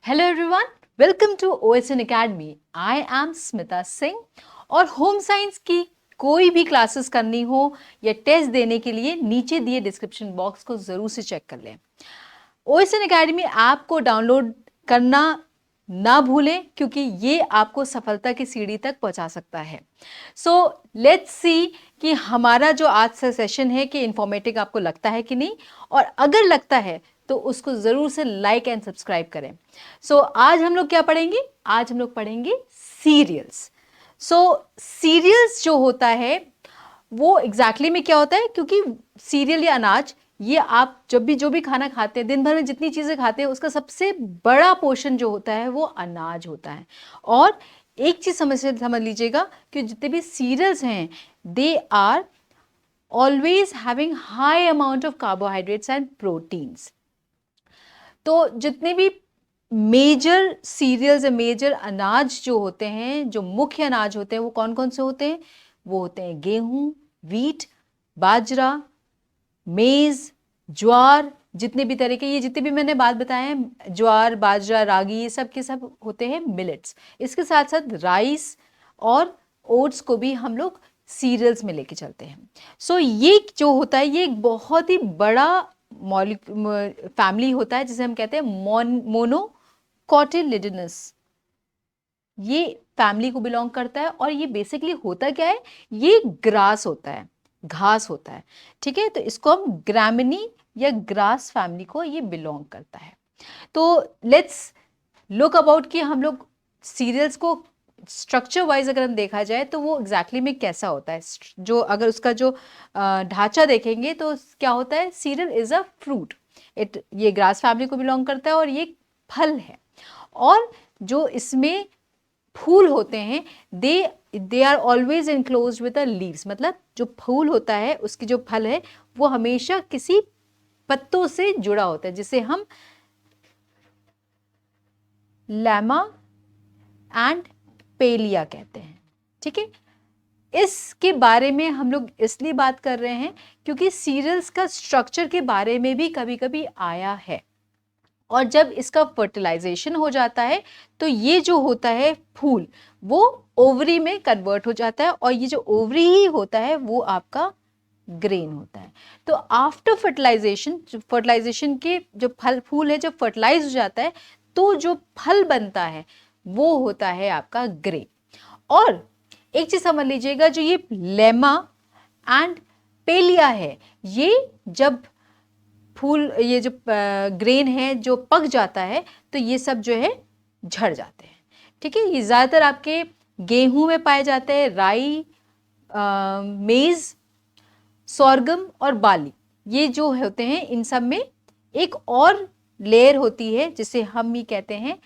Hello everyone, welcome to OSN academy. I am Smita Singh और home science की कोई भी क्लासेस करनी हो या टेस्ट देने के लिए नीचे दिए डिस्क्रिप्शन बॉक्स को ज़रूर से चेक कर लें। OSN अकेडमी ऐप को डाउनलोड करना ना भूलें क्योंकि ये आपको सफलता की सीढ़ी तक पहुंचा सकता है। सो लेट्स सी कि हमारा जो आज का सेशन है कि इंफॉर्मेटिव आपको लगता है कि नहीं, और अगर लगता है तो उसको ज़रूर से लाइक एंड सब्सक्राइब करें। सो आज हम लोग क्या पढ़ेंगे? आज हम लोग पढ़ेंगे सीरियल्स। सीरियल्स जो होता है वो एग्जैक्टली में क्या होता है, क्योंकि सीरियल या अनाज ये आप जब भी जो भी खाना खाते हैं, दिन भर में जितनी चीज़ें खाते हैं उसका सबसे बड़ा पोर्शन जो होता है वो अनाज होता है। और एक चीज़ समझ लीजिएगा कि जितने भी सीरियल्स हैं they are always having high amount of carbohydrates and proteins. तो जितने भी मेजर सीरियल्स या मेजर अनाज जो होते हैं, जो मुख्य अनाज होते हैं, वो कौन कौन से होते हैं? वो होते हैं गेहूं, वीट, बाजरा, मेज, ज्वार, जितने भी तरह के ये जितने भी मैंने बात बताए हैं, ज्वार, बाजरा, रागी, ये सब के सब होते हैं मिलेट्स। इसके साथ साथ राइस और ओट्स को भी हम लोग सीरियल्स में लेके चलते हैं। ये जो होता है ये एक बहुत ही बड़ा फैमिली होता है जिसे हम कहते हैं मोनोकोटिलिडनस। ये फैमिली को बिलोंग करता है और ये बेसिकली होता क्या है? ये ग्रास होता है, घास होता है। ठीक है, तो इसको हम ग्रामिनी या ग्रास फैमिली को ये बिलोंग करता है। तो लेट्स लुक अबाउट कि हम लोग सीरियल्स को स्ट्रक्चर वाइज अगर हम देखा जाए तो वो एग्जैक्टली में कैसा होता है। जो अगर उसका जो ढांचा देखेंगे तो क्या होता है? Serial is a fruit. ये ग्रास फैमिली को बिलोंग करता है और ये फल है। और जो इसमें फूल होते हैं they are always enclosed with the leaves. मतलब जो फूल होता है उसकी जो फल है वो हमेशा किसी पत्तों से जुड़ा होता है, जिसे हम लैमा एंड पेलिया कहते हैं। ठीक है, इसके बारे में हम लोग इसलिए बात कर रहे हैं क्योंकि सीरियल्स का स्ट्रक्चर के बारे में भी कभी कभी आया है। और जब इसका फर्टिलाइजेशन हो जाता है तो ये जो होता है फूल वो ओवरी में कन्वर्ट हो जाता है, और ये जो ओवरी ही होता है वो आपका ग्रेन होता है। तो आफ्टर फर्टिलाइजेशन के जो फूल है जब फर्टिलाइज हो जाता है तो जो फल बनता है वो होता है आपका ग्रेन। और एक चीज समझ लीजिएगा, जो ये लेमा एंड पेलिया है, ये जब फूल ये जो ग्रेन है जो पक जाता है तो ये सब जो है झड़ जाते हैं। ठीक है, ये ज़्यादातर आपके गेहूं में पाए जाते हैं, राई, मेज, सोरगम और बाली। ये जो होते हैं इन सब में एक और लेयर होती है जिसे हम ही कहते हैं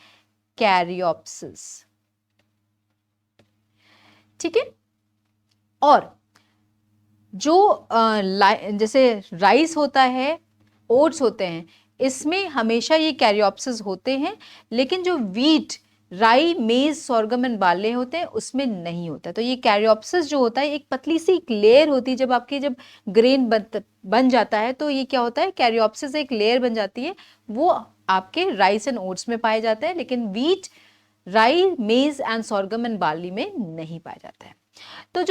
कैरियोप्सिस। ठीक है, और जो जैसे राइस होता है, ओट्स होते हैं, इसमें हमेशा ये कैरियोप्सिस होते हैं, लेकिन जो वीट, राई, मेज, सोरगम एंड बार्ले होते हैं उसमें नहीं होता। तो ये कैरियोप्सिस जो होता है एक पतली सी एक लेयर होती है। जब ग्रेन बन जाता है तो ये क्या होता है? कैरियोप्सिस एक लेयर बन जाती है, वो आपके राइस एंड ओट्स में पाए जाते हैं, लेकिन वीट, राई, मेज एंड सोरगम एंड बार्ली में नहीं पाया जाता है। तो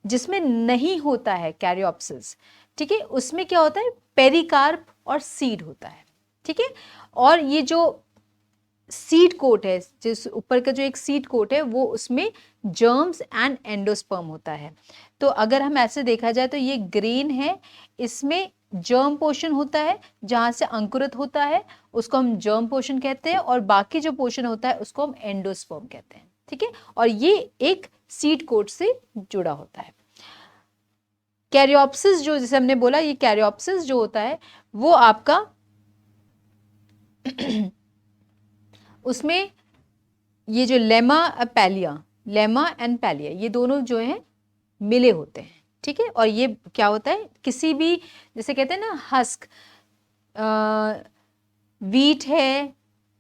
जिसमें नहीं होता है कैरियोप्सिस, ठीक है, उसमें क्या होता है? पेरिकार्प और सीड होता है। ठीक है, और ये जो सीड कोट है, जिस ऊपर का जो एक सीड कोट है वो उसमें जर्म्स एंड एंडोस्पर्म होता है। तो अगर हम ऐसे देखा जाए तो ये ग्रेन है, इसमें जर्म पोर्शन होता है जहां से अंकुरित होता है, उसको हम जर्म पोर्शन कहते हैं, और बाकी जो पोर्शन होता है उसको हम एंडोस्पर्म कहते हैं। ठीक है, और ये एक सीड कोट से जुड़ा होता है। कैरियोप्सिस जो जैसे हमने बोला, ये कैरियोप्सिस जो होता है वो आपका उसमें ये जो लेमा एंड पैलिया ये दोनों जो है मिले होते हैं। ठीक है, और ये क्या होता है? किसी भी जैसे कहते हैं ना हस्क, वीट है,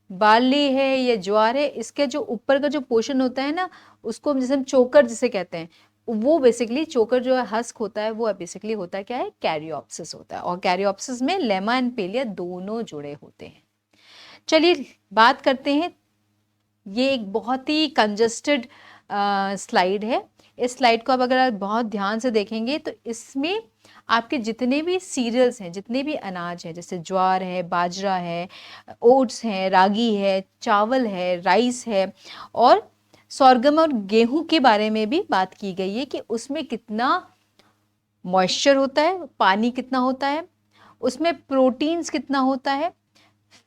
बार्ली है या ज्वार है, इसके जो ऊपर का जो पोर्शन होता है ना उसको जैसे हम चोकर जिसे कहते हैं, वो बेसिकली चोकर जो है हस्क होता है वो बेसिकली होता है क्या है? कैरियोप्सिस होता है। और कैरियोप्सिस में लेमा एंड पेलिया दोनों जुड़े होते हैं। चलिए बात करते हैं, ये एक बहुत ही कंजस्टेड स्लाइड है। इस स्लाइड को अब अगर आप बहुत ध्यान से देखेंगे तो इसमें आपके जितने भी सीरियल्स हैं, जितने भी अनाज हैं, जैसे ज्वार है, बाजरा है, ओट्स है, रागी है, चावल है, राइस है और सोरगम और गेहूं के बारे में भी बात की गई है कि उसमें कितना मॉइस्चर होता है, पानी कितना होता है, उसमें प्रोटीन्स कितना होता है,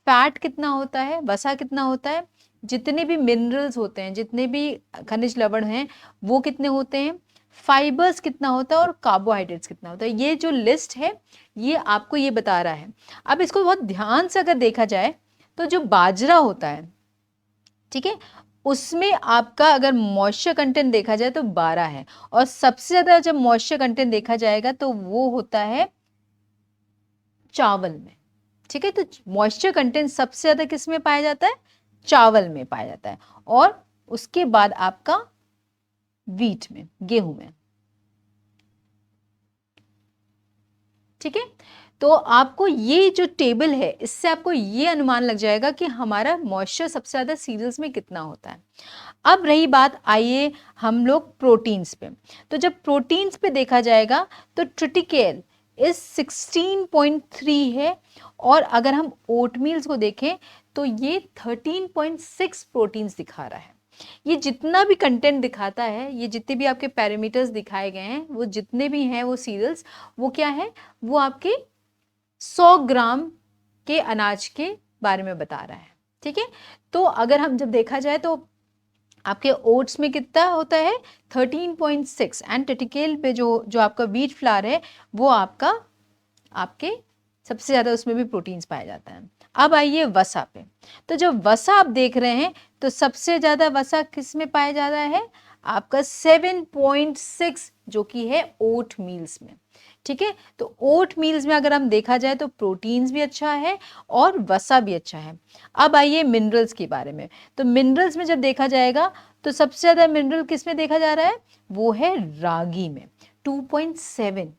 फैट कितना होता है, वसा कितना होता है, जितने भी मिनरल्स होते हैं, जितने भी खनिज लवण हैं वो कितने होते हैं, फाइबर्स कितना होता है और कार्बोहाइड्रेट्स कितना होता है। ये जो लिस्ट है ये आपको ये बता रहा है। अब इसको बहुत ध्यान से अगर देखा जाए तो जो बाजरा होता है, ठीक है, उसमें आपका अगर मॉइस्चर कंटेंट देखा जाए तो 12 है और सबसे ज्यादा जब मॉइस्चर कंटेंट देखा जाएगा तो वो होता है चावल में। ठीक है, तो मॉइस्चर कंटेंट सबसे ज्यादा किस में पाया जाता है, चावल में पाया जाता है और उसके बाद आपका व्हीट में, गेहूं में। ठीक है, तो आपको ये जो टेबल है इससे आपको ये अनुमान लग जाएगा कि हमारा मॉइस्चर सबसे ज्यादा सीरियल्स में कितना होता है। अब रही बात, आइए हम लोग प्रोटीन्स पे। तो जब प्रोटीन्स पे देखा जाएगा तो ट्रिटिकेल इस 16.3 है और अगर हम ओटमील्स को देखें तो ये 13.6 प्रोटीन्स दिखा रहा है। ये जितना भी कंटेंट दिखाता है, ये जितने भी आपके पैरामीटर्स दिखाए गए हैं, वो जितने भी हैं वो सीरियल्स, वो क्या है, वो आपके 100 ग्राम के अनाज के बारे में बता रहा है। ठीक है, तो अगर हम जब देखा जाए तो आपके ओट्स में कितना होता है 13.6 एंड ट्रिटिकेल पे जो आपका व्हीट फ्लावर है वो आपके सबसे ज्यादा उसमें भी प्रोटीन्स पाया जाता है। अब आइए वसा पे। तो जब वसा आप देख रहे हैं तो सबसे ज्यादा वसा किस में पाया जा रहा है, आपका 7.6 जो कि है ओट मील्स में। ठीक है, तो ओट मील्स में अगर हम देखा जाए तो प्रोटीन्स भी अच्छा है और वसा भी अच्छा है। अब आइए मिनरल्स के बारे में। तो मिनरल्स में जब देखा जाएगा तो सबसे ज्यादा मिनरल किस में देखा जा रहा है, वो है रागी में 2.7।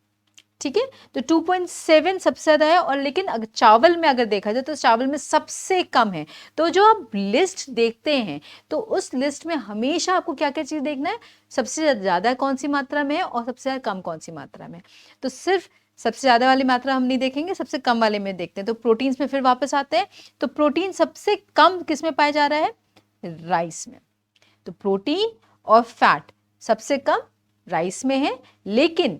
ठीक है, तो 2.7 सबसे ज्यादा है और लेकिन अगर चावल में अगर देखा जाए तो चावल में सबसे कम है। तो जो आप लिस्ट देखते हैं तो उस लिस्ट में हमेशा आपको क्या क्या चीज देखना है, सबसे ज्यादा कौन सी मात्रा में है और सबसे ज्यादा कम कौन सी मात्रा में। तो सिर्फ सबसे ज्यादा वाली मात्रा हम नहीं देखेंगे, सबसे कम वाले में देखते हैं। तो प्रोटीन्स में फिर वापस आते हैं, तो प्रोटीन सबसे कम किस में पाया जा रहा है, राइस में। तो प्रोटीन और फैट सबसे कम राइस में है, लेकिन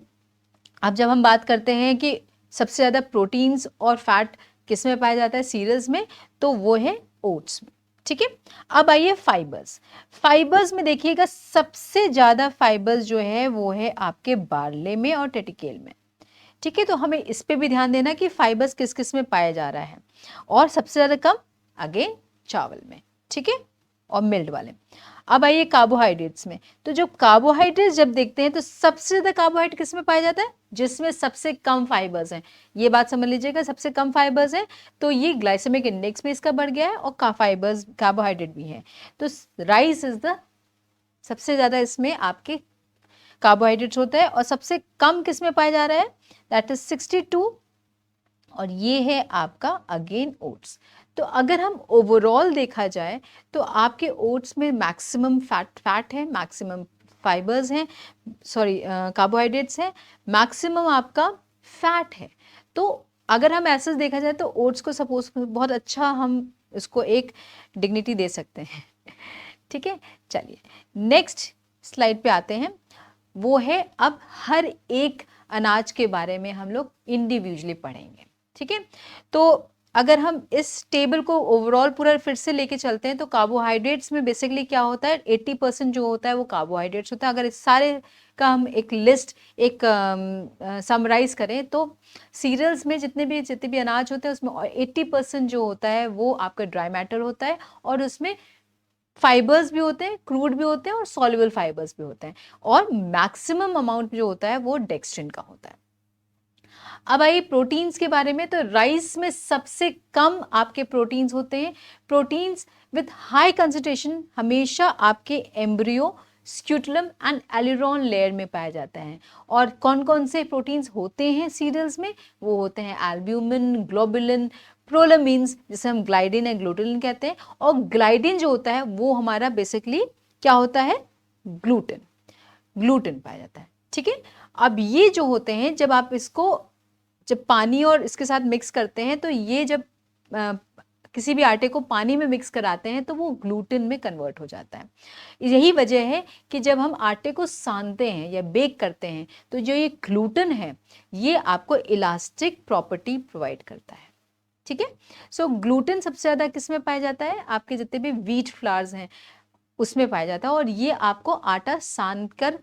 अब जब हम बात करते हैं कि सबसे ज्यादा प्रोटीन्स और फैट किस में पाया जाता है सीरियल्स में, तो वो है ओट्स में। ठीक है, अब आइए फाइबर्स। फाइबर्स में देखिएगा सबसे ज्यादा फाइबर्स जो है वो है आपके बार्ले में और ट्रिटिकेल में। ठीक है, तो हमें इस पे भी ध्यान देना कि फाइबर्स किस किस में पाया जा रहा है और सबसे ज्यादा कम अगेन चावल में। ठीक है, और मिल्ड वाले। अब आइए कार्बोहाइड्रेट्स में। तो जो कार्बोहाइड्रेट्स जब देखते हैं तो सबसे ज्यादा कार्बोहाइड्रेट किस में पाया जाता है, जिसमें सबसे कम फाइबर्स हैं। ये बात समझ लीजिएगा, सबसे कम फाइबर्स हैं तो ये ग्लाइसेमिक इंडेक्स में इसका बढ़ गया है और फाइबर्स कार्बोहाइड्रेट भी है। तो राइस इज द सबसे ज्यादा इसमें आपके कार्बोहाइड्रेट्स होता है और सबसे कम किस में पाया जा रहा है, दैट इज 62 और ये है आपका अगेन ओट्स। तो अगर हम ओवरऑल देखा जाए तो आपके ओट्स में मैक्सिमम फैट है, मैक्सिमम फाइबर्स हैं, सॉरी कार्बोहाइड्रेट्स हैं, मैक्सिमम आपका फैट है। तो अगर हम ऐसे देखा जाए तो ओट्स को सपोज बहुत अच्छा हम इसको एक डिग्निटी दे सकते हैं। ठीक है, चलिए नेक्स्ट स्लाइड पे आते हैं। वो है अब हर एक अनाज के बारे में हम लोग इंडिविजुअली पढ़ेंगे। ठीक है, तो अगर हम इस टेबल को ओवरऑल पूरा फिर से लेके चलते हैं तो कार्बोहाइड्रेट्स में बेसिकली क्या होता है, 80% जो होता है वो कार्बोहाइड्रेट्स होता है। अगर इस सारे का हम एक लिस्ट एक समराइज करें तो सीरियल्स में जितने भी अनाज होते हैं उसमें 80% जो होता है वो आपका ड्राई मैटर होता है और उसमें फाइबर्स भी होते हैं, क्रूड भी होते हैं और सॉल्युबल फाइबर्स भी होते हैं और मैक्सिमम अमाउंट जो होता है वो डेक्स्ट्रिन का होता है। अब आइए प्रोटीन्स के बारे में। तो राइस में सबसे कम आपके प्रोटीन्स होते हैं। प्रोटीन्स विथ हाई कंसंट्रेशन हमेशा आपके एम्ब्रियो, स्क्यूटुलम एंड एलिरॉन लेयर में पाया जाता है। और कौन कौन से प्रोटीन्स होते हैं सीरियल्स में, वो होते हैं एल्ब्यूमिन, ग्लोबुलिन, प्रोलमीन्स जिसे हम ग्लाइडिन या ग्लूटेलिन कहते हैं, और ग्लाइडिन जो होता है वो हमारा बेसिकली क्या होता है, ग्लूटेन, ग्लूटेन पाया जाता है। ठीक है, अब ये जो होते हैं जब आप इसको जब पानी और इसके साथ मिक्स करते हैं तो ये जब किसी भी आटे को पानी में मिक्स कराते हैं तो वो ग्लूटेन में कन्वर्ट हो जाता है। यही वजह है कि जब हम आटे को सानते हैं या बेक करते हैं तो जो ये ग्लूटेन है ये आपको इलास्टिक प्रॉपर्टी प्रोवाइड करता है। ठीक है, सो ग्लूटेन सबसे ज़्यादा किस में पाया जाता है, आपके जितने भी व्हीट फ्लावर्स हैं उसमें पाया जाता है, और ये आपको आटा सान कर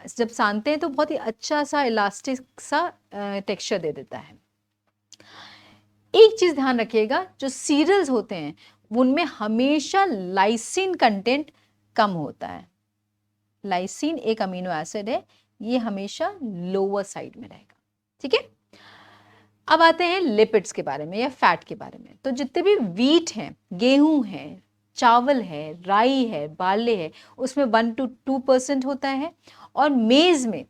जब सानते हैं तो बहुत ही अच्छा सा इलास्टिक सा टेक्सचर दे देता है। एक चीज ध्यान रखिएगा, जो सीरियल्स होते हैं उनमें हमेशा लाइसिन कंटेंट कम होता है। लाइसिन एक अमीनो एसिड है, ये हमेशा लोअर साइड में रहेगा। ठीक है, अब आते हैं लिपिड्स के बारे में या फैट के बारे में। तो जितने भी व्हीट हैं, गेहूं है, चावल है, राई है, बार्ले है, उसमें 1 to 2% होता है, और मेज में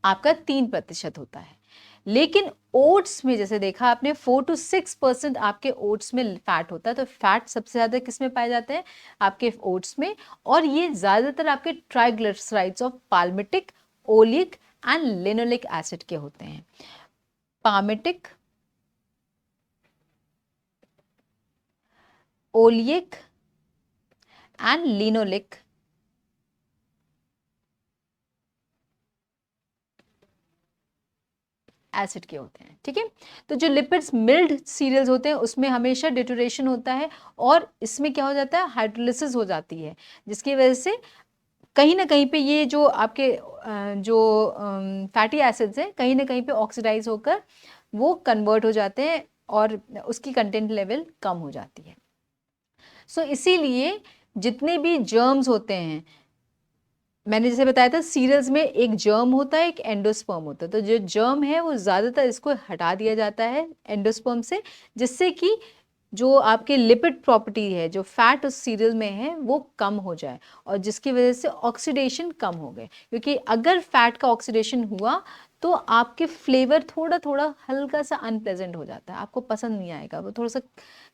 आपका 3% होता है। लेकिन ओट्स में जैसे देखा आपने 4 to 6% आपके ओट्स में फैट होता है। तो फैट सबसे ज़्यादा किस में पाए जाते हैं, आपके ओट्स में, और ये ज़्यादातर आपके triglycerides of palmitic, oleic and linoleic acid के होते हैं। Palmitic, oleic and linoleic acid के होते हैं। ठीक है, तो जो लिपिड्स मिल्ड सीरियल्स होते हैं उसमें हमेशा डिटोरेशन होता है, और इसमें क्या हो जाता है, हाइड्रोलिसिस हो जाती है, जिसकी वजह से कहीं ना कहीं पे ये जो आपके जो फैटी एसिड्स हैं कहीं ना कहीं पे ऑक्सीडाइज होकर वो कन्वर्ट हो जाते हैं और उसकी कंटेंट लेवल कम हो जाती है। सो इसीलिए जितने भी जर्म्स होते हैं, मैंने जैसे बताया था सीरियल्स में एक जर्म होता है, एक एंडोस्पर्म होता है। तो जो जर्म है वो ज़्यादातर इसको हटा दिया जाता है एंडोस्पर्म से, जिससे कि जो आपके लिपिड प्रॉपर्टी है, जो फैट उस सीरियल में है, वो कम हो जाए, और जिसकी वजह से ऑक्सीडेशन कम हो गए। क्योंकि अगर फैट का ऑक्सीडेशन हुआ तो आपके फ्लेवर थोड़ा थोड़ा हल्का सा अनप्लेजेंट हो जाता है, आपको पसंद नहीं आएगा, वो थोड़ा सा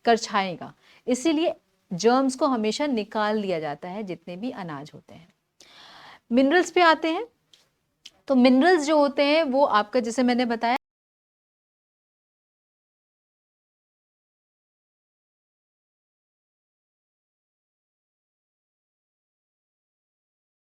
करछाएगा। इसीलिए जर्म्स को हमेशा निकाल दिया जाता है जितने भी अनाज होते हैं। मिनरल्स पे आते हैं। तो मिनरल्स जो होते हैं वो आपका, जैसे मैंने बताया,